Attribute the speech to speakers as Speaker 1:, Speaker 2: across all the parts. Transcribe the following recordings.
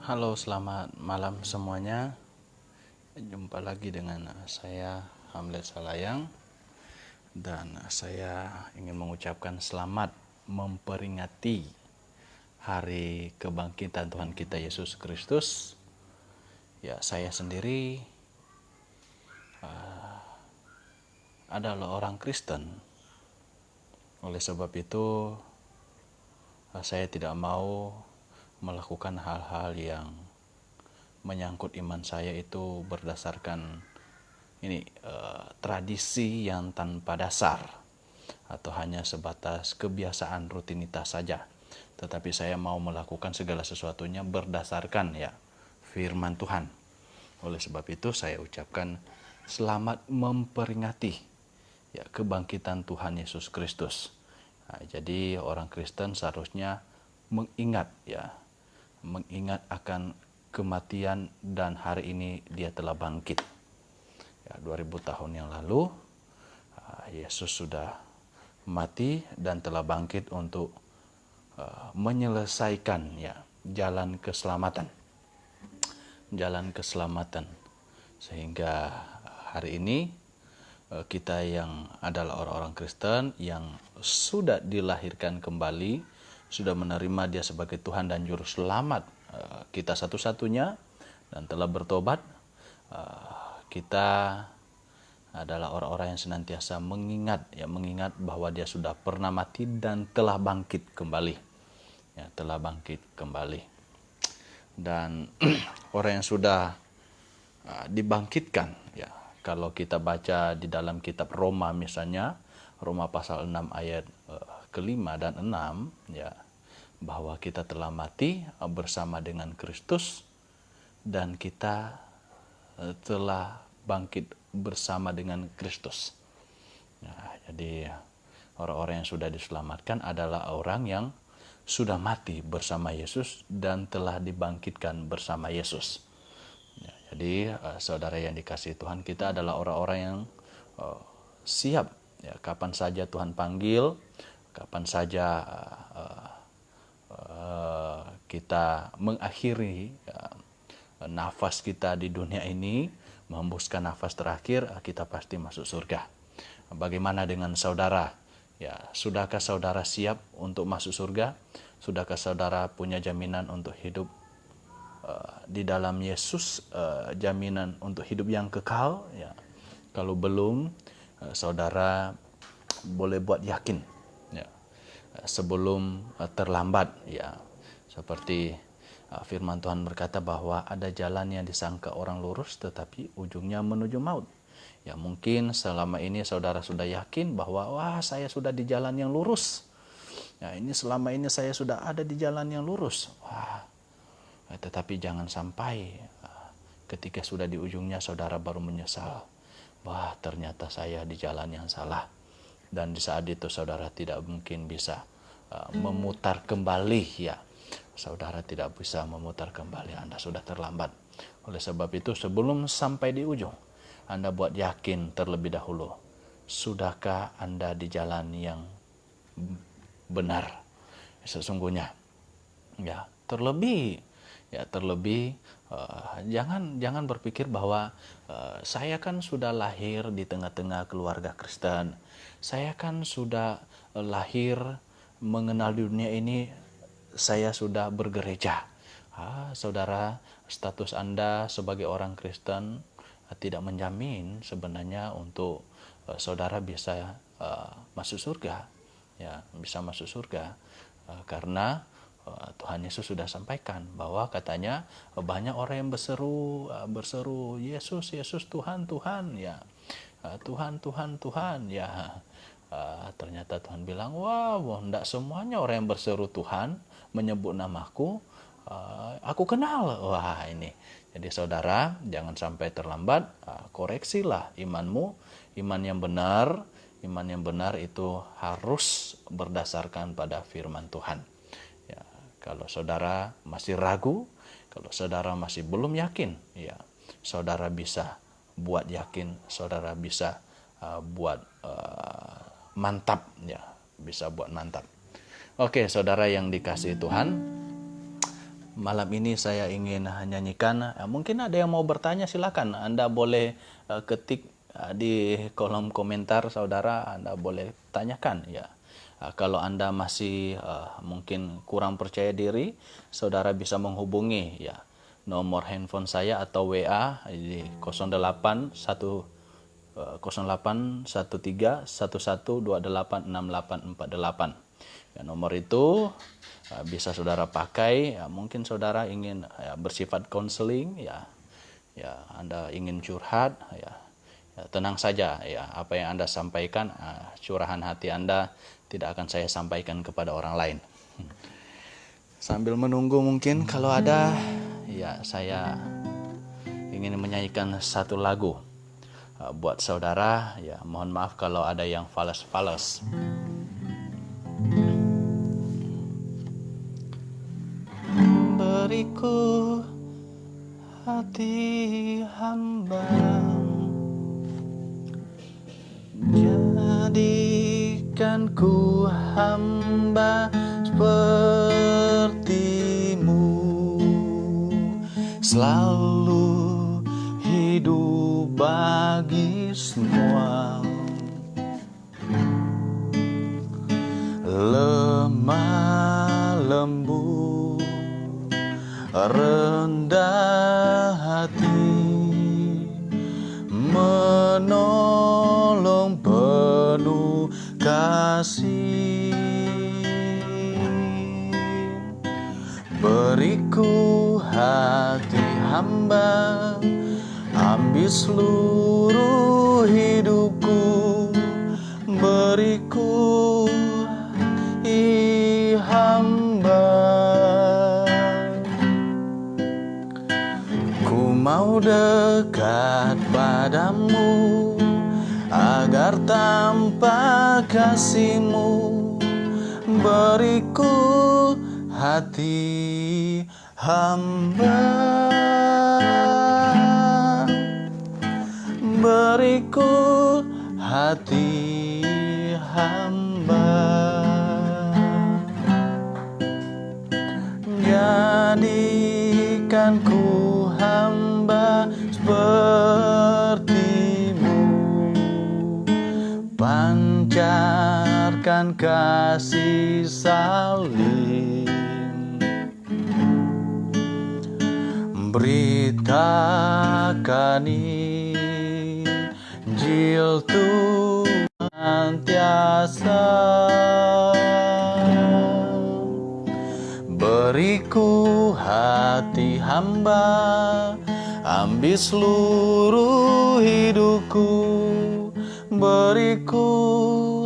Speaker 1: Halo, selamat malam semuanya. Jumpa lagi dengan saya Hamlet Salayang, dan saya ingin mengucapkan selamat memperingati hari kebangkitan Tuhan kita Yesus Kristus. Ya, saya sendiri adalah orang Kristen. Oleh sebab itu, saya tidak mau melakukan hal-hal yang menyangkut iman saya itu berdasarkan tradisi yang tanpa dasar atau hanya sebatas kebiasaan rutinitas saja. Tetapi saya mau melakukan segala sesuatunya berdasarkan firman Tuhan. Oleh sebab itu saya ucapkan selamat memperingati kebangkitan Tuhan Yesus Kristus. Jadi orang Kristen seharusnya mengingat akan kematian dan hari ini dia telah bangkit. 2000 tahun yang lalu Yesus sudah mati dan telah bangkit untuk menyelesaikan jalan keselamatan. Sehingga hari ini kita yang adalah orang-orang Kristen yang sudah dilahirkan kembali, sudah menerima dia sebagai Tuhan dan Juru Selamat kita satu-satunya dan telah bertobat, kita adalah orang-orang yang senantiasa mengingat bahwa dia sudah pernah mati dan telah bangkit kembali. Dan orang yang sudah dibangkitkan, kalau kita baca di dalam kitab Roma misalnya, Roma pasal 6 ayat ke-5 dan 6, bahwa kita telah mati bersama dengan Kristus dan kita telah bangkit bersama dengan Kristus. Jadi orang-orang yang sudah diselamatkan adalah orang yang sudah mati bersama Yesus dan telah dibangkitkan bersama Yesus. Jadi saudara yang dikasihi Tuhan, kita adalah orang-orang yang siap kapan saja Tuhan panggil, kapan saja kita mengakhiri nafas kita di dunia ini, menghembuskan nafas terakhir, kita pasti masuk surga. Bagaimana dengan saudara? Sudahkah saudara siap untuk masuk surga? Sudahkah saudara punya jaminan untuk hidup di dalam Yesus, jaminan untuk hidup yang kekal? Kalau belum, saudara boleh buat yakin sebelum terlambat. Seperti firman Tuhan berkata bahwa ada jalan yang disangka orang lurus tetapi ujungnya menuju maut. Mungkin selama ini saudara sudah yakin bahwa saya sudah di jalan yang lurus. Selama ini saya sudah ada di jalan yang lurus. Tetapi jangan sampai ketika sudah di ujungnya saudara baru menyesal. Ternyata saya di jalan yang salah. Dan di saat itu saudara tidak mungkin bisa memutar kembali. Saudara tidak bisa memutar kembali, Anda sudah terlambat. Oleh sebab itu sebelum sampai di ujung, Anda buat yakin terlebih dahulu, sudahkah Anda di jalan yang benar sesungguhnya. Terlebih jangan berpikir bahwa saya kan sudah lahir di tengah-tengah keluarga Kristen, saya kan sudah lahir mengenal dunia ini, saya sudah bergereja. Saudara, status Anda sebagai orang Kristen tidak menjamin sebenarnya untuk saudara bisa masuk surga. Bisa masuk surga karena Tuhan Yesus sudah sampaikan bahwa katanya banyak orang yang berseru Yesus, Yesus, Tuhan, Tuhan, Tuhan, Tuhan, Tuhan. Ternyata Tuhan bilang, enggak semuanya orang yang berseru Tuhan menyebut namaku, aku kenal. Ini. Jadi saudara, jangan sampai terlambat, koreksilah imanmu. Iman yang benar itu harus berdasarkan pada firman Tuhan. Kalau saudara masih ragu, kalau saudara masih belum yakin, saudara bisa buat yakin, saudara bisa buat mantap, bisa buat mantap. Oke, saudara yang dikasihi Tuhan, malam ini saya ingin nyanyikan. Mungkin ada yang mau bertanya, silakan. Anda boleh ketik di kolom komentar, saudara. Anda boleh tanyakan ya. Kalau Anda masih mungkin kurang percaya diri, saudara bisa menghubungi ya nomor handphone saya atau WA di 08 0813 11286848. Ya, nomor itu bisa saudara pakai. Ya, mungkin saudara ingin bersifat konseling ya, Anda ingin curhat ya, tenang saja ya, apa yang Anda sampaikan, curahan hati Anda tidak akan saya sampaikan kepada orang lain. Sambil menunggu mungkin kalau ada ya, saya ingin menyanyikan satu lagu buat saudara ya. Mohon maaf kalau ada yang fales-fales. Beriku hati hamba, jadikan ku hamba sepertimu, selalu hidup bagi semua, lemah lembut, rendah hati, menolong penuh kasih. Beriku hati hamba, ambil seluruh hidupku. Beriku hati hamba, ku mau dekat padamu, agar tanpa kasih-Mu. Beriku hati hamba, beriku hati hamba, jadikan ku hamba seperti-Mu, pancarkan kasih saling, beritakan Injil Tuhan tiasa. Beriku hati hamba, ambil seluruh hidupku. Beriku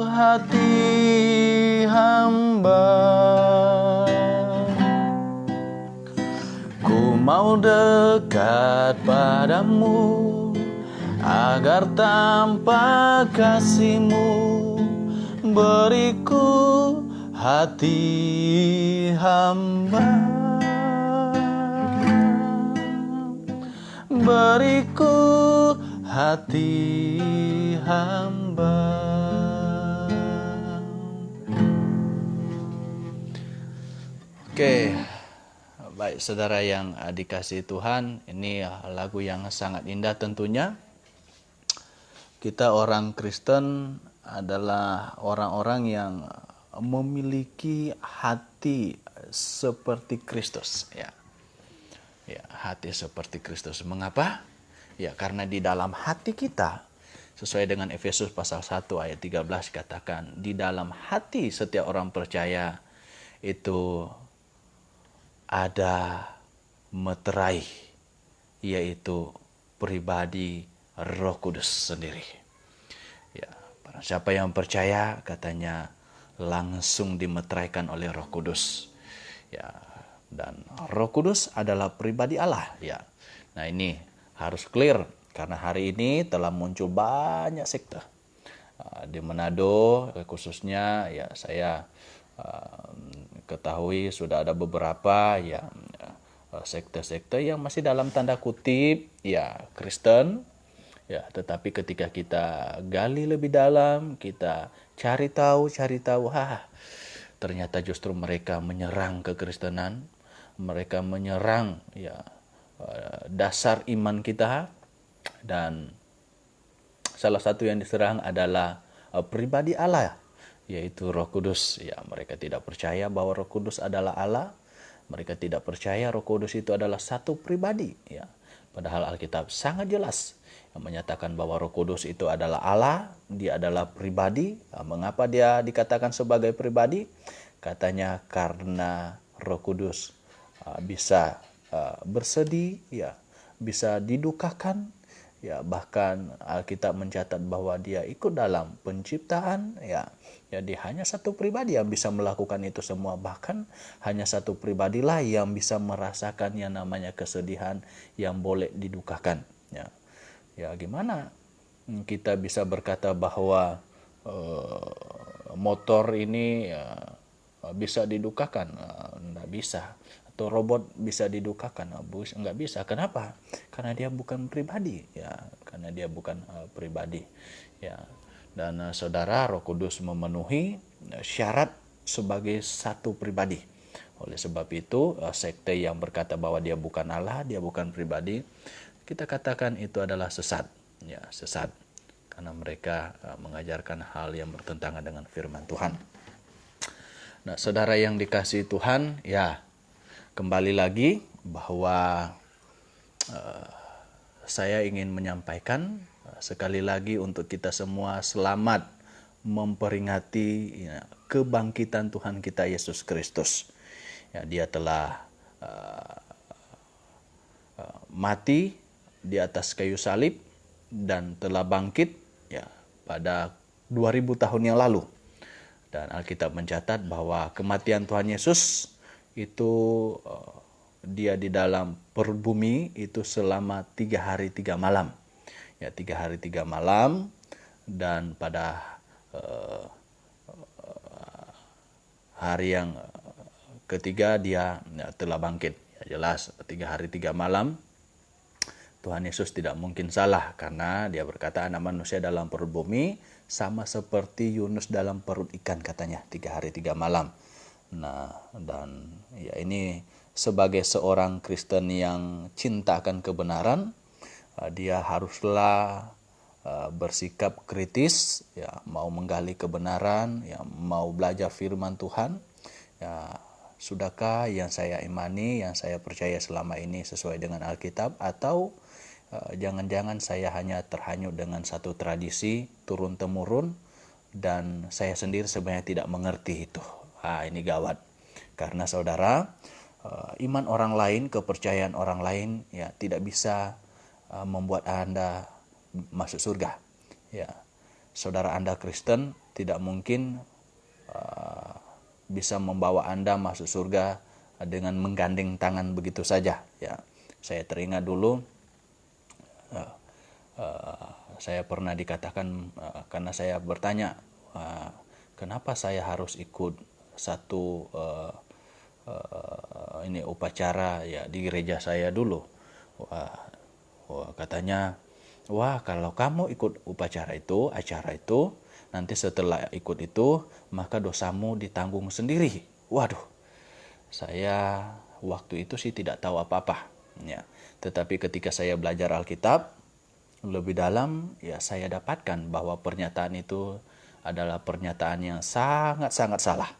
Speaker 1: hati hamba, ku mau dekat padamu, agar tanpa kasih-Mu. Beriku hati hamba, beriku hati hamba. Oke, baik saudara yang dikasihi Tuhan, ini lagu yang sangat indah tentunya. Kita orang Kristen adalah orang-orang yang memiliki hati seperti Kristus ya. Ya, hati seperti Kristus. Mengapa? Ya, karena di dalam hati kita, sesuai dengan Efesus pasal 1 ayat 13 katakan, di dalam hati setiap orang percaya itu ada meterai, yaitu pribadi Roh Kudus sendiri. Ya, para siapa yang percaya katanya langsung dimeteraikan oleh Roh Kudus. Ya, dan Roh Kudus adalah pribadi Allah ya. Nah, ini harus clear karena hari ini telah muncul banyak sekte. Di Manado khususnya ya, saya ketahui sudah ada beberapa ya sekte-sekte yang masih dalam tanda kutip ya Kristen ya, tetapi ketika kita gali lebih dalam, kita cari tahu, ternyata justru mereka menyerang kekristenan, mereka menyerang dasar iman kita, dan salah satu yang diserang adalah pribadi Allah, yaitu Roh Kudus. Ya, mereka tidak percaya bahwa Roh Kudus adalah Allah. Mereka tidak percaya Roh Kudus itu adalah satu pribadi. Ya, padahal Alkitab sangat jelas yang menyatakan bahwa Roh Kudus itu adalah Allah, dia adalah pribadi. Mengapa dia dikatakan sebagai pribadi? Katanya karena Roh Kudus bisa bersedih, ya, bisa didukakan, ya, bahkan Alkitab mencatat bahwa dia ikut dalam penciptaan, ya. Jadi hanya satu pribadi yang bisa melakukan itu semua, bahkan hanya satu pribadilah yang bisa merasakan yang namanya kesedihan yang boleh didukakan, ya. Ya, gimana kita bisa berkata bahwa motor ini bisa didukakan? Nggak bisa. Atau robot bisa didukakan? Nggak bisa. Kenapa? Karena dia bukan pribadi, ya. Karena dia bukan pribadi, ya. Dan saudara, Roh Kudus memenuhi syarat sebagai satu pribadi. Oleh sebab itu, sekte yang berkata bahwa dia bukan Allah, dia bukan pribadi, kita katakan itu adalah sesat, ya, sesat. Karena mereka mengajarkan hal yang bertentangan dengan firman Tuhan. Nah, saudara yang dikasihi Tuhan, ya, kembali lagi bahwa saya ingin menyampaikan sekali lagi untuk kita semua selamat memperingati, ya, kebangkitan Tuhan kita Yesus Kristus. Ya, dia telah mati di atas kayu salib dan telah bangkit, ya, pada 2000 tahun yang lalu. Dan Alkitab mencatat bahwa kematian Tuhan Yesus itu dia di dalam perut bumi itu selama 3 hari 3 malam. Ya, 3 hari 3 malam, dan pada hari yang ketiga dia telah bangkit. Ya, jelas 3 hari 3 malam Tuhan Yesus tidak mungkin salah, karena dia berkata anak manusia dalam perut bumi sama seperti Yunus dalam perut ikan, katanya 3 hari 3 malam. Nah, dan ya, ini sebagai seorang Kristen yang cinta akan kebenaran, dia haruslah bersikap kritis, ya, mau menggali kebenaran, ya, mau belajar firman Tuhan. Ya, sudahkah yang saya imani, yang saya percaya selama ini sesuai dengan Alkitab, atau jangan-jangan saya hanya terhanyut dengan satu tradisi turun-temurun dan saya sendiri sebenarnya tidak mengerti itu. Ini gawat. Karena saudara, iman orang lain, kepercayaan orang lain, ya, tidak bisa membuat Anda masuk surga. Ya, saudara Anda Kristen tidak mungkin bisa membawa Anda masuk surga dengan menggandeng tangan begitu saja. Ya, saya teringat dulu saya pernah dikatakan, karena saya bertanya kenapa saya harus ikut satu ini upacara, ya, di gereja saya dulu. Katanya, wah, kalau kamu ikut upacara itu, acara itu, nanti setelah ikut itu maka dosamu ditanggung sendiri. Waduh, saya waktu itu sih tidak tahu apa-apa, ya. Tetapi ketika saya belajar Alkitab lebih dalam, ya, saya dapatkan bahwa pernyataan itu adalah pernyataan yang sangat-sangat salah.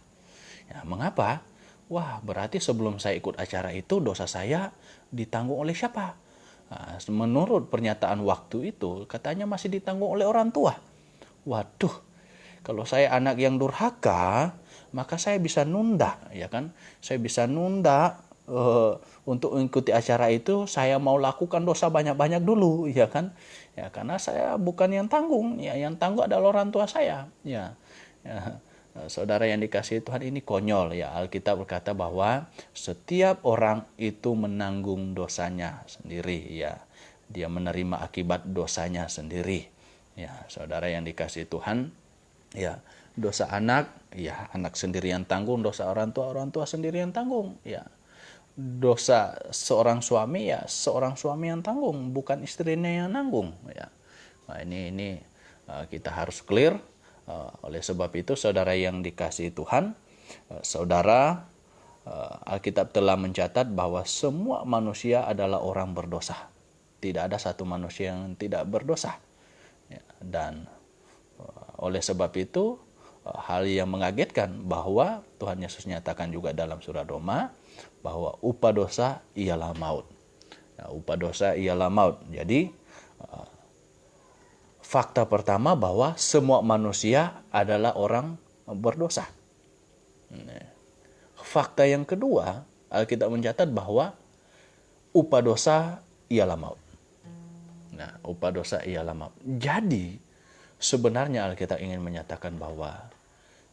Speaker 1: Ya, mengapa? Wah, berarti sebelum saya ikut acara itu dosa saya ditanggung oleh siapa? Nah, menurut pernyataan waktu itu katanya masih ditanggung oleh orang tua. Waduh, kalau saya anak yang durhaka, maka saya bisa nunda, ya kan? Saya bisa nunda untuk mengikuti acara itu. Saya mau lakukan dosa banyak-banyak dulu, ya kan? Ya, karena saya bukan yang tanggung, ya, yang tanggung adalah orang tua saya, ya. Saudara yang dikasihi Tuhan, ini konyol, ya. Alkitab berkata bahwa setiap orang itu menanggung dosanya sendiri, ya. Dia menerima akibat dosanya sendiri. Ya, saudara yang dikasihi Tuhan, ya, dosa anak, ya, anak sendiri yang tanggung. Dosa orang tua sendiri yang tanggung, ya. Dosa seorang suami, ya, seorang suami yang tanggung, bukan istrinya yang nanggung, ya. Nah, ini kita harus clear. Oleh sebab itu, saudara yang dikasihi Tuhan, saudara Alkitab telah mencatat bahwa semua manusia adalah orang berdosa. Tidak ada satu manusia yang tidak berdosa. Ya, dan oleh sebab itu, hal yang mengagetkan bahwa Tuhan Yesus nyatakan juga dalam surat Roma bahwa upah dosa ialah maut. Ya, upah dosa ialah maut. Jadi fakta pertama bahwa semua manusia adalah orang berdosa. Fakta yang kedua, Alkitab mencatat bahwa upah dosa ialah maut. Nah, upah dosa ialah maut. Jadi, sebenarnya Alkitab ingin menyatakan bahwa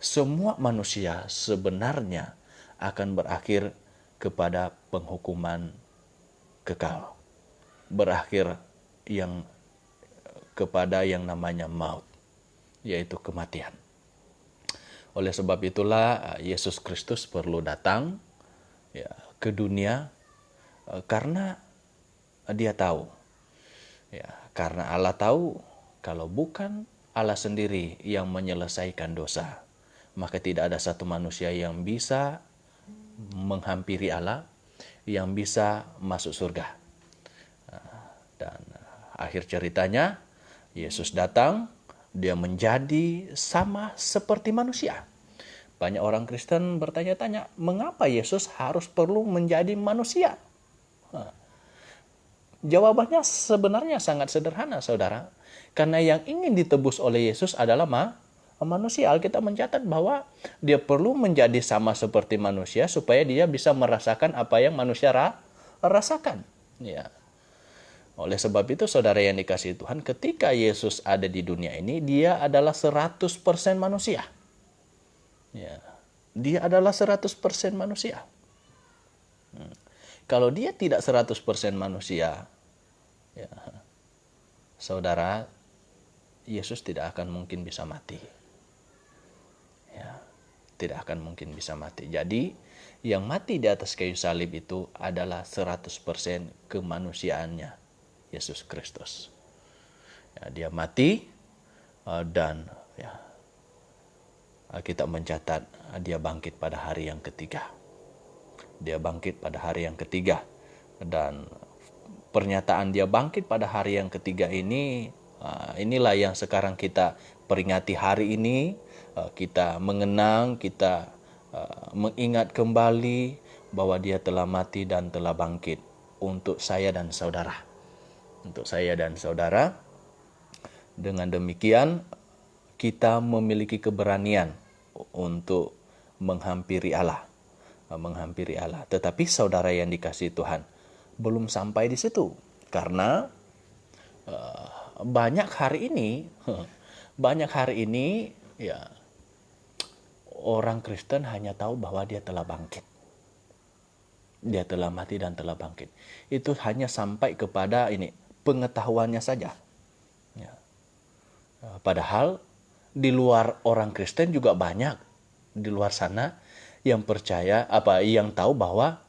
Speaker 1: semua manusia sebenarnya akan berakhir kepada penghukuman kekal. Berakhir kepada yang namanya maut, yaitu kematian. Oleh sebab itulah Yesus Kristus perlu datang ke dunia karena dia tahu. Karena Allah tahu kalau bukan Allah sendiri yang menyelesaikan dosa, maka tidak ada satu manusia yang bisa menghampiri Allah, yang bisa masuk surga. Dan akhir ceritanya, Yesus datang, dia menjadi sama seperti manusia. Banyak orang Kristen bertanya-tanya, mengapa Yesus harus perlu menjadi manusia? Jawabannya sebenarnya sangat sederhana, saudara. Karena yang ingin ditebus oleh Yesus adalah manusia. Alkitab mencatat bahwa dia perlu menjadi sama seperti manusia supaya dia bisa merasakan apa yang manusia rasakan. Ya. Oleh sebab itu, saudara yang dikasihi Tuhan, ketika Yesus ada di dunia ini, dia adalah 100% manusia. Ya. Dia adalah 100% manusia. Kalau dia tidak 100% manusia, ya, saudara, Yesus tidak akan mungkin bisa mati. Ya, tidak akan mungkin bisa mati. Jadi, yang mati di atas kayu salib itu adalah 100% kemanusiaannya Yesus Kristus. Ya, dia mati dan kita mencatat dia bangkit pada hari yang ketiga. Dia bangkit pada hari yang ketiga. Dan pernyataan dia bangkit pada hari yang ketiga ini, inilah yang sekarang kita peringati hari ini. Kita mengenang, kita mengingat kembali bahwa dia telah mati dan telah bangkit untuk saya dan saudara. Untuk saya dan saudara. Dengan demikian, kita memiliki keberanian untuk menghampiri Allah. Tetapi saudara yang dikasihi Tuhan, belum sampai di situ. Karena banyak hari ini ya, orang Kristen hanya tahu bahwa dia telah bangkit. Dia telah mati dan telah bangkit. Itu hanya sampai kepada pengetahuannya saja. Ya. Padahal di luar orang Kristen juga banyak di luar sana yang percaya yang tahu bahwa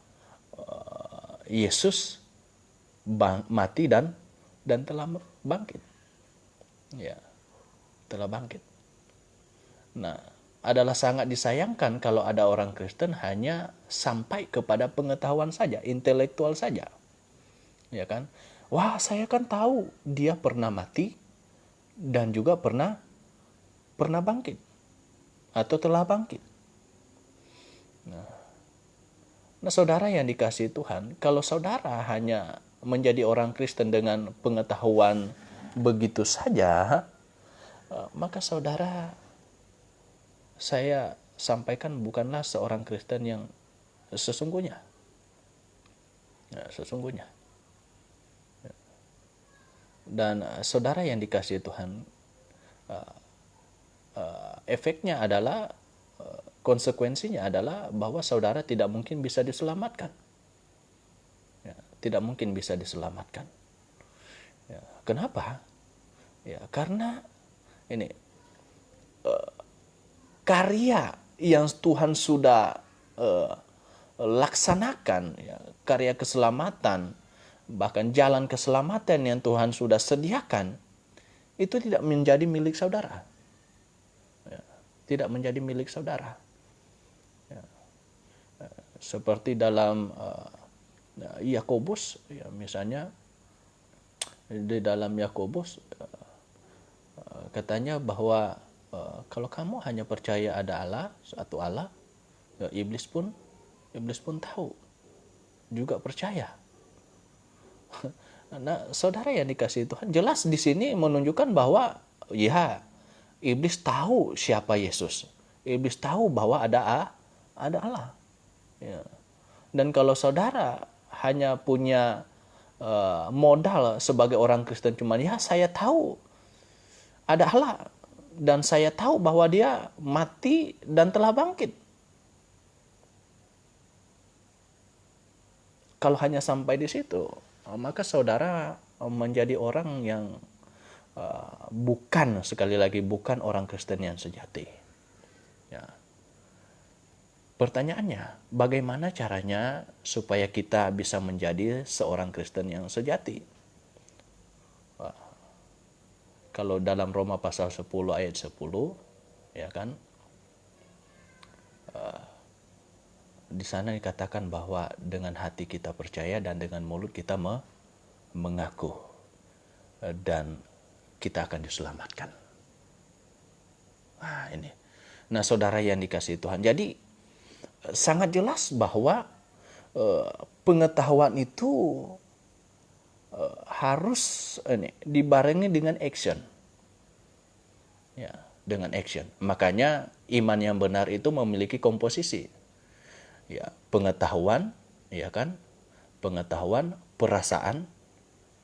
Speaker 1: Yesus mati dan telah bangkit. Ya, telah bangkit. Nah, adalah sangat disayangkan kalau ada orang Kristen hanya sampai kepada pengetahuan saja, intelektual saja. Ya kan? Wah, saya kan tahu dia pernah mati dan juga pernah bangkit atau telah bangkit. Nah, saudara yang dikasihi Tuhan, kalau saudara hanya menjadi orang Kristen dengan pengetahuan begitu saja, maka saudara, saya sampaikan, bukanlah seorang Kristen yang sesungguhnya. Sesungguhnya. Dan saudara yang dikasihi Tuhan, efeknya adalah, konsekuensinya adalah bahwa saudara tidak mungkin bisa diselamatkan. Ya, tidak mungkin bisa diselamatkan. Ya, kenapa? Ya, karena karya yang Tuhan sudah laksanakan, ya, karya keselamatan, bahkan jalan keselamatan yang Tuhan sudah sediakan, itu tidak menjadi milik saudara. Ya, tidak menjadi milik saudara. Seperti dalam Yakobus, ya, misalnya di dalam Yakobus katanya bahwa kalau kamu hanya percaya ada Allah, satu Allah, ya, iblis pun tahu, juga percaya. Nah, saudara yang dikasihi Tuhan, jelas di sini menunjukkan bahwa ya, iblis tahu siapa Yesus. Iblis tahu bahwa ada Allah. Ya. Dan kalau saudara hanya punya modal sebagai orang Kristen, cuma ya saya tahu ada Allah dan saya tahu bahwa dia mati dan telah bangkit. Kalau hanya sampai di situ, maka saudara menjadi orang yang bukan, sekali lagi, bukan orang Kristen yang sejati. Ya. Pertanyaannya, bagaimana caranya supaya kita bisa menjadi seorang Kristen yang sejati? Kalau dalam Roma pasal 10 ayat 10, ya kan, di sana dikatakan bahwa dengan hati kita percaya dan dengan mulut kita mengaku, dan kita akan diselamatkan. Nah, ini. Nah, saudara yang dikasihi Tuhan, jadi sangat jelas bahwa pengetahuan itu harus dibarengi dengan action. Ya, dengan action. Makanya iman yang benar itu memiliki komposisi. Ya, pengetahuan, ya kan? Pengetahuan, perasaan,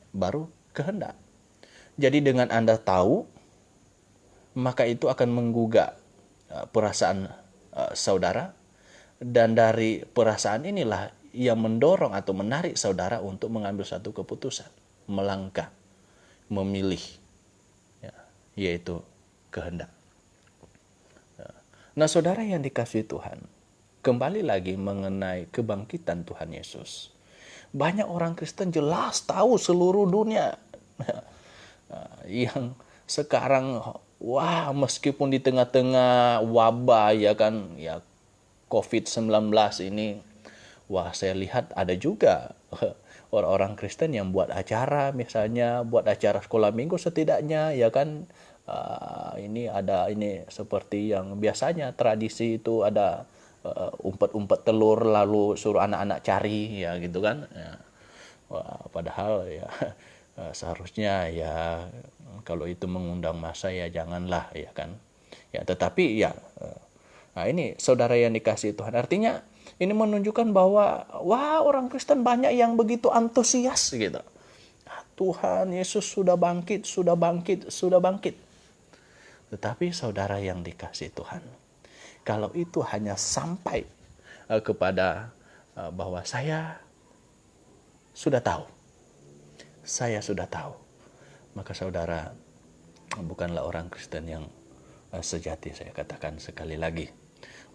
Speaker 1: baru kehendak. Jadi dengan Anda tahu, maka itu akan menggugah perasaan saudara, dan dari perasaan inilah yang mendorong atau menarik saudara untuk mengambil satu keputusan, melangkah, memilih, ya, yaitu kehendak. Nah, saudara yang dikasihi Tuhan, kembali lagi mengenai kebangkitan Tuhan Yesus. Banyak orang Kristen jelas tahu seluruh dunia yang sekarang, wah, meskipun di tengah-tengah wabah, ya kan, ya, COVID-19 ini, wah, saya lihat ada juga orang-orang Kristen yang buat acara, misalnya buat acara sekolah minggu setidaknya, ya kan, ini ada, ini seperti yang biasanya tradisi itu ada umpet-umpet telur lalu suruh anak-anak cari, ya gitu kan, ya. Wah, padahal ya seharusnya ya kalau itu mengundang massa ya janganlah, ya kan, ya. Tetapi ya, nah ini saudara yang dikasihi Tuhan, artinya ini menunjukkan bahwa wah, orang Kristen banyak yang begitu antusias gitu. Tuhan Yesus sudah bangkit, sudah bangkit, sudah bangkit. Tetapi saudara yang dikasihi Tuhan, kalau itu hanya sampai kepada bahwa saya sudah tahu, maka saudara bukanlah orang Kristen yang sejati. Saya katakan sekali lagi,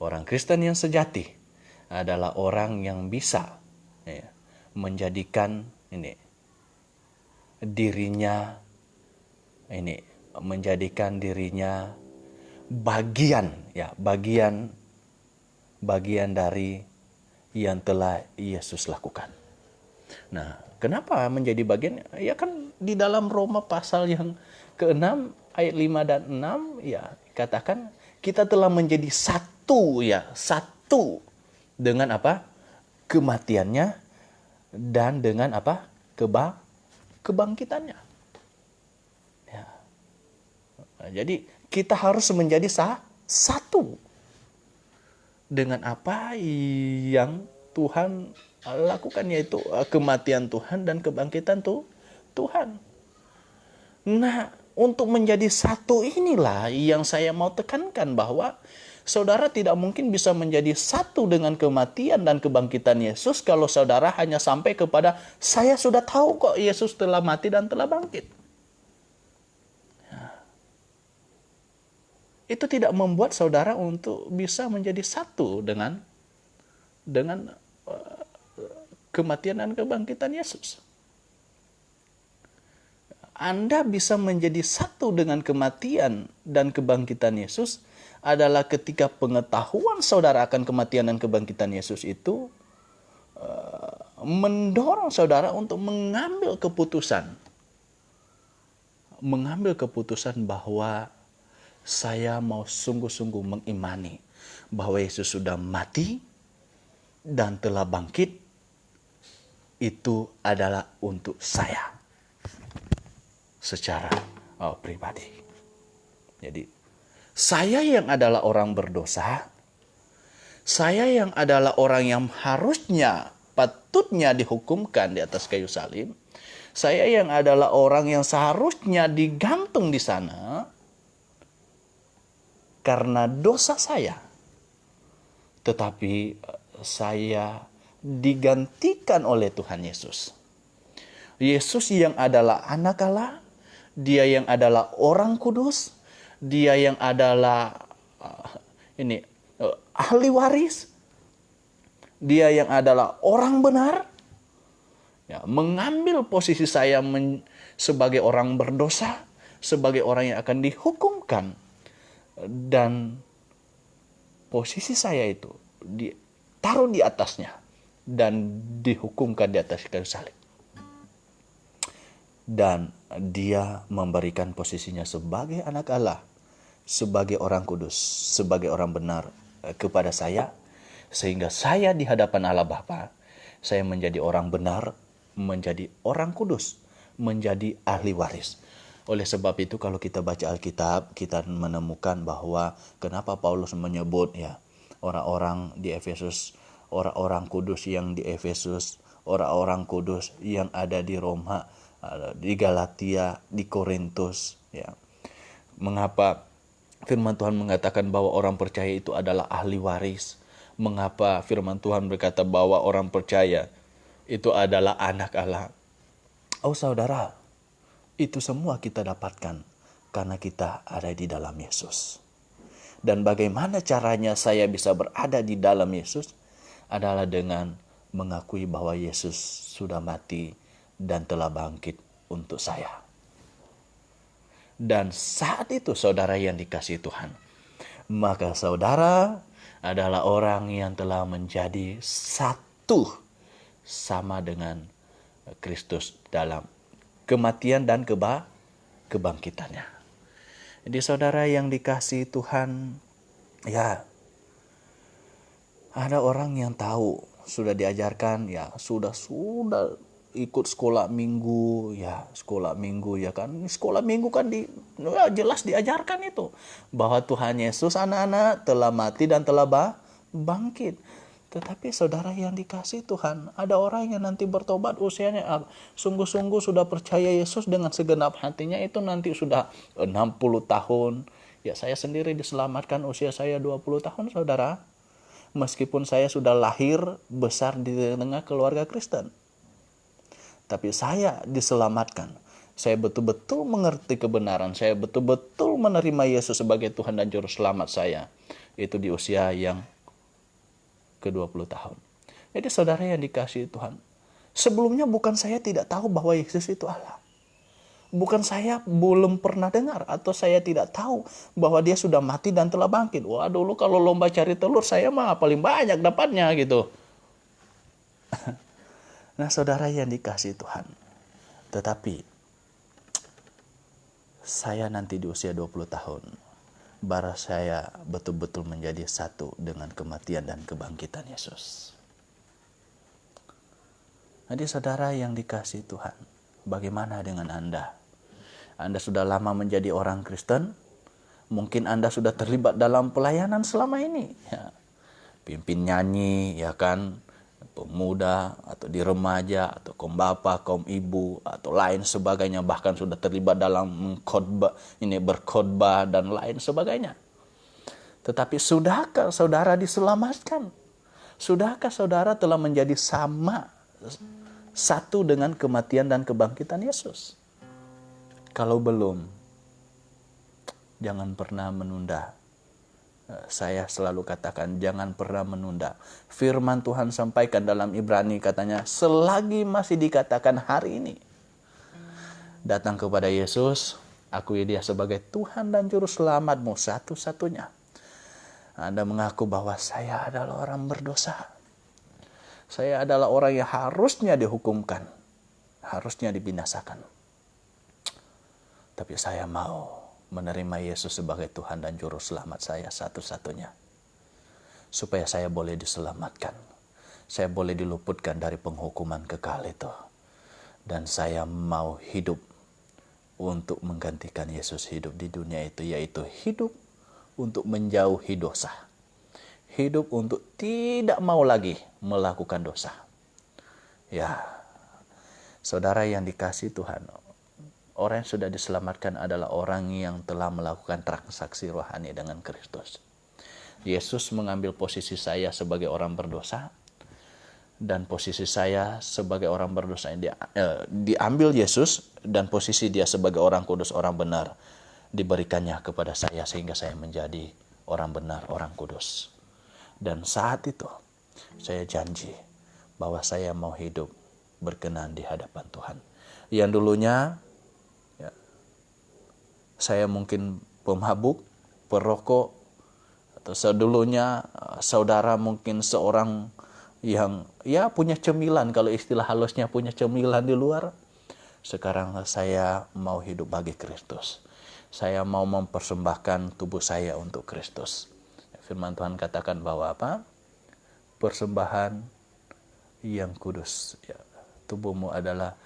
Speaker 1: orang Kristen yang sejati adalah orang yang bisa, ya, menjadikan dirinya bagian dari yang telah Yesus lakukan. Nah, kenapa menjadi bagian? Ya kan di dalam Roma pasal yang ke-6 ayat 5 dan 6 ya katakan kita telah menjadi satu, ya, satu dengan apa? Kematiannya dan dengan apa? Kebangkitannya. Ya. Nah, jadi kita harus menjadi satu dengan apa yang Tuhan lakukan, yaitu kematian Tuhan dan kebangkitan Tuhan. Nah, untuk menjadi satu inilah yang saya mau tekankan, bahwa saudara tidak mungkin bisa menjadi satu dengan kematian dan kebangkitan Yesus kalau saudara hanya sampai kepada saya sudah tahu kok Yesus telah mati dan telah bangkit. Itu tidak membuat saudara untuk bisa menjadi satu dengan kematian dan kebangkitan Yesus. Anda bisa menjadi satu dengan kematian dan kebangkitan Yesus adalah ketika pengetahuan saudara akan kematian dan kebangkitan Yesus itu mendorong saudara untuk mengambil keputusan. Mengambil keputusan bahwa saya mau sungguh-sungguh mengimani bahwa Yesus sudah mati dan telah bangkit. Itu adalah untuk saya secara pribadi. Jadi saya yang adalah orang berdosa, saya yang adalah orang yang harusnya patutnya dihukumkan di atas kayu salib, saya yang adalah orang yang seharusnya digantung di sana karena dosa saya. Tetapi saya digantikan oleh Tuhan Yesus. Yesus yang adalah anak Allah, dia yang adalah orang kudus, dia yang adalah ahli waris, dia yang adalah orang benar, ya, mengambil posisi saya sebagai orang berdosa, sebagai orang yang akan dihukumkan, dan posisi saya itu ditaruh di atasnya dan dihukumkan di atas kayu salib. Dan dia memberikan posisinya sebagai anak Allah, sebagai orang kudus, sebagai orang benar kepada saya, sehingga saya di hadapan Allah Bapa, saya menjadi orang benar, menjadi orang kudus, menjadi ahli waris. Oleh sebab itu kalau kita baca Alkitab, kita menemukan bahwa kenapa Paulus menyebut ya orang-orang di Efesus, orang-orang kudus yang di Efesus, orang-orang kudus yang ada di Roma, di Galatia, di Korintus, ya. Mengapa firman Tuhan mengatakan bahwa orang percaya itu adalah ahli waris? Mengapa firman Tuhan berkata bahwa orang percaya itu adalah anak Allah? Oh saudara, itu semua kita dapatkan karena kita ada di dalam Yesus. Dan bagaimana caranya saya bisa berada di dalam Yesus? Adalah dengan mengakui bahwa Yesus sudah mati dan telah bangkit untuk saya. Dan saat itu saudara yang dikasihi Tuhan, maka saudara adalah orang yang telah menjadi satu sama dengan Kristus dalam kematian dan kebangkitannya. Jadi saudara yang dikasihi Tuhan, ya, ada orang yang tahu, sudah diajarkan, ya, sudah ikut sekolah minggu ya kan, sekolah minggu kan jelas diajarkan itu bahwa Tuhan Yesus anak-anak telah mati dan telah bangkit. Tetapi saudara yang dikasihi Tuhan, ada orang yang nanti bertobat usianya sungguh-sungguh sudah percaya Yesus dengan segenap hatinya, itu nanti sudah 60 tahun. Ya, saya sendiri diselamatkan usia saya 20 tahun saudara, meskipun saya sudah lahir besar di tengah keluarga Kristen. Tapi saya diselamatkan. Saya betul-betul mengerti kebenaran. Saya betul-betul menerima Yesus sebagai Tuhan dan Juru Selamat saya. Itu di usia yang ke-20 tahun. Jadi saudara yang dikasihi Tuhan, sebelumnya bukan saya tidak tahu bahwa Yesus itu Allah. Bukan saya belum pernah dengar atau saya tidak tahu bahwa dia sudah mati dan telah bangkit. Wah, dulu kalau lomba cari telur saya mah paling banyak dapatnya gitu. Nah saudara yang dikasihi Tuhan, tetapi saya nanti di usia 20 tahun, baru saya betul-betul menjadi satu dengan kematian dan kebangkitan Yesus. Jadi saudara yang dikasihi Tuhan, bagaimana dengan Anda? Anda sudah lama menjadi orang Kristen, mungkin Anda sudah terlibat dalam pelayanan selama ini, ya. Pimpin nyanyi, ya kan, pemuda atau di remaja atau kaum bapak, kaum ibu atau lain sebagainya, bahkan sudah terlibat dalam berkhotbah dan lain sebagainya. Tetapi sudahkah saudara diselamatkan? Sudahkah saudara telah menjadi satu dengan kematian dan kebangkitan Yesus? Kalau belum, jangan pernah menunda. Saya selalu katakan jangan pernah menunda. Firman Tuhan sampaikan dalam Ibrani, katanya selagi masih dikatakan hari ini, datang kepada Yesus, akui dia sebagai Tuhan dan Juru Selamatmu satu-satunya. Anda mengaku bahwa saya adalah orang berdosa. Saya adalah orang yang harusnya dihukumkan, harusnya dibinasakan. Tapi saya mau menerima Yesus sebagai Tuhan dan Juru Selamat saya satu-satunya. Supaya saya boleh diselamatkan. Saya boleh diluputkan dari penghukuman kekal itu. Dan saya mau hidup untuk menggantikan Yesus hidup di dunia itu, yaitu hidup untuk menjauhi dosa. Hidup untuk tidak mau lagi melakukan dosa. Ya, saudara yang dikasihi Tuhan, orang yang sudah diselamatkan adalah orang yang telah melakukan transaksi rohani dengan Kristus. Yesus mengambil posisi saya sebagai orang berdosa, dan posisi saya sebagai orang berdosa yang diambil Yesus, dan posisi dia sebagai orang kudus, orang benar, diberikannya kepada saya sehingga saya menjadi orang benar, orang kudus. Dan saat itu saya janji bahwa saya mau hidup berkenan di hadapan Tuhan. Yang dulunya ya, saya mungkin pemabuk, perokok, atau sedulunya saudara mungkin seorang yang ya punya cemilan, kalau istilah halusnya punya cemilan di luar. Sekarang saya mau hidup bagi Kristus. Saya mau mempersembahkan tubuh saya untuk Kristus. Firman Tuhan katakan bahwa apa? Persembahan yang kudus. Ya, tubuhmu adalah,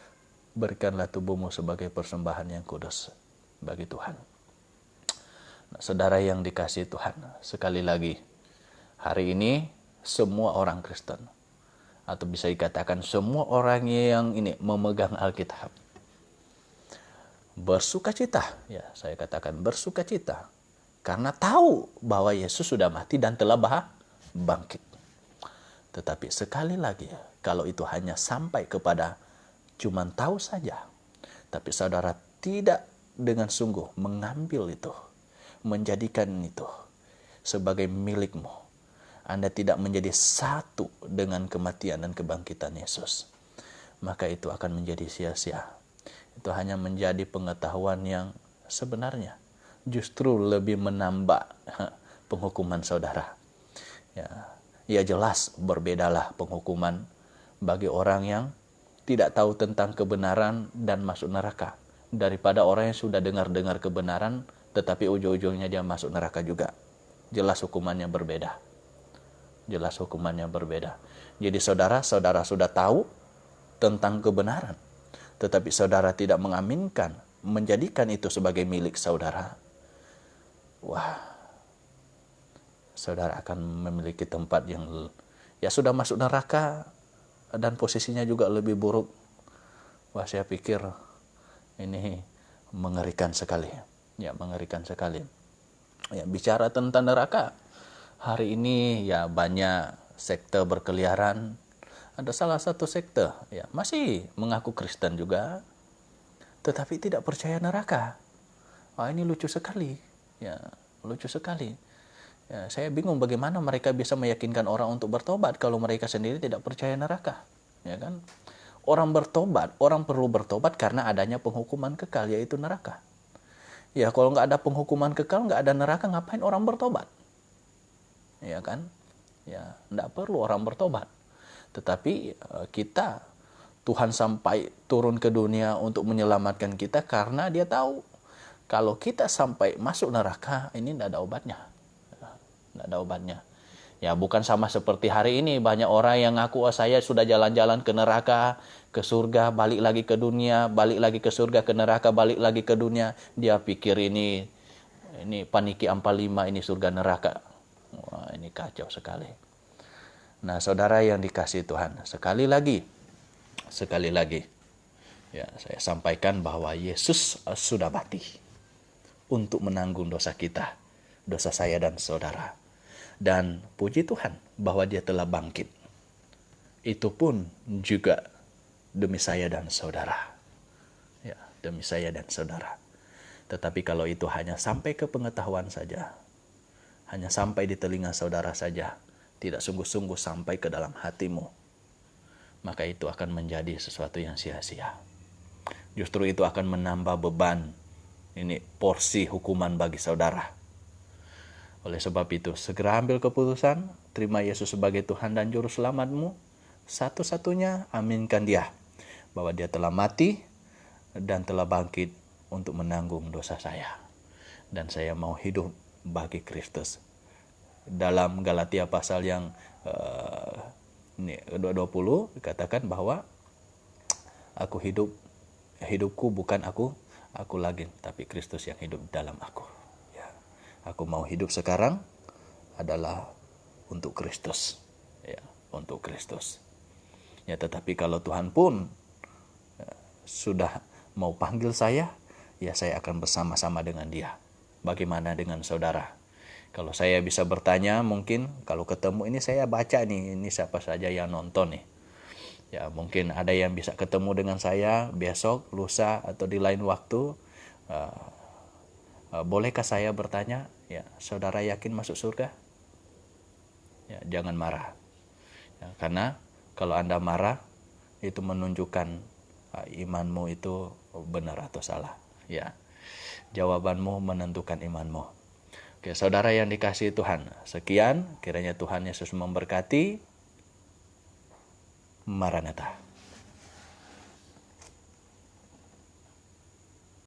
Speaker 1: berikanlah tubuhmu sebagai persembahan yang kudus bagi Tuhan. Nah, saudara yang dikasihi Tuhan, sekali lagi, hari ini semua orang Kristen, atau bisa dikatakan semua orang yang ini memegang Alkitab, bersukacita, ya saya katakan bersukacita, karena tahu bahwa Yesus sudah mati dan telah bangkit. Tetapi sekali lagi, kalau itu hanya sampai kepada cuman tahu saja, tapi saudara tidak dengan sungguh mengambil itu, menjadikan itu sebagai milikmu, Anda tidak menjadi satu dengan kematian dan kebangkitan Yesus, maka itu akan menjadi sia-sia. Itu hanya menjadi pengetahuan yang sebenarnya justru lebih menambah penghukuman saudara. Ya jelas berbedalah penghukuman bagi orang yang tidak tahu tentang kebenaran dan masuk neraka, daripada orang yang sudah dengar-dengar kebenaran tetapi ujung-ujungnya dia masuk neraka juga. Jelas hukumannya berbeda. Jelas hukumannya berbeda. Jadi saudara sudah tahu tentang kebenaran, tetapi saudara tidak mengaminkan, menjadikan itu sebagai milik saudara. Wah, saudara akan memiliki tempat yang ya sudah masuk neraka, dan posisinya juga lebih buruk. Wah, saya pikir ini mengerikan sekali. Ya, mengerikan sekali. Ya, bicara tentang neraka, hari ini ya banyak sekte berkeliaran. Ada salah satu sekte ya masih mengaku Kristen juga, tetapi tidak percaya neraka. Wah, ini lucu sekali. Ya, lucu sekali. Ya, saya bingung bagaimana mereka bisa meyakinkan orang untuk bertobat kalau mereka sendiri tidak percaya neraka. Ya kan? Orang bertobat, orang perlu bertobat karena adanya penghukuman kekal, yaitu neraka. Ya, kalau nggak ada penghukuman kekal, nggak ada neraka, ngapain orang bertobat? Ya kan? Ya, nggak perlu orang bertobat. Tetapi kita, Tuhan sampai turun ke dunia untuk menyelamatkan kita karena dia tahu kalau kita sampai masuk neraka, ini nggak ada obatnya. Nggak ada obatnya. Ya, bukan sama seperti hari ini banyak orang yang ngaku, oh, saya sudah jalan-jalan ke neraka, ke surga, balik lagi ke dunia, balik lagi ke surga, ke neraka, balik lagi ke dunia. Dia pikir ini paniki ampalima, ini surga neraka. Wah, ini kacau sekali. Nah, saudara yang dikasihi Tuhan, sekali lagi ya saya sampaikan bahwa Yesus sudah mati untuk menanggung dosa kita, dosa saya dan saudara. Dan puji Tuhan bahwa dia telah bangkit. Itu pun juga demi saya dan saudara. Ya, demi saya dan saudara. Tetapi kalau itu hanya sampai ke pengetahuan saja, hanya sampai di telinga saudara saja, tidak sungguh-sungguh sampai ke dalam hatimu, maka itu akan menjadi sesuatu yang sia-sia. Justru itu akan menambah beban, ini porsi hukuman bagi saudara. Oleh sebab itu, segera ambil keputusan, terima Yesus sebagai Tuhan dan Juru Selamatmu. Satu-satunya, aminkan Dia, bahwa Dia telah mati dan telah bangkit untuk menanggung dosa saya. Dan saya mau hidup bagi Kristus. Dalam Galatia pasal yang 20 dikatakan bahwa hidupku bukan aku lagi, tapi Kristus yang hidup dalam aku. Ya, aku mau hidup sekarang adalah untuk Kristus, ya, untuk Kristus. Ya, tetapi kalau Tuhan pun sudah mau panggil saya, ya saya akan bersama-sama dengan Dia. Bagaimana dengan saudara? Kalau saya bisa bertanya, mungkin kalau ketemu ini saya baca nih, ini siapa saja yang nonton nih. Ya, mungkin ada yang bisa ketemu dengan saya besok, lusa, atau di lain waktu. Bolehkah saya bertanya, ya, saudara yakin masuk surga? Ya, jangan marah. Ya, karena kalau Anda marah, itu menunjukkan imanmu itu benar atau salah. Ya, jawabanmu menentukan imanmu. Oke, saudara yang dikasihi Tuhan, sekian, kiranya Tuhan Yesus memberkati. Maranatha.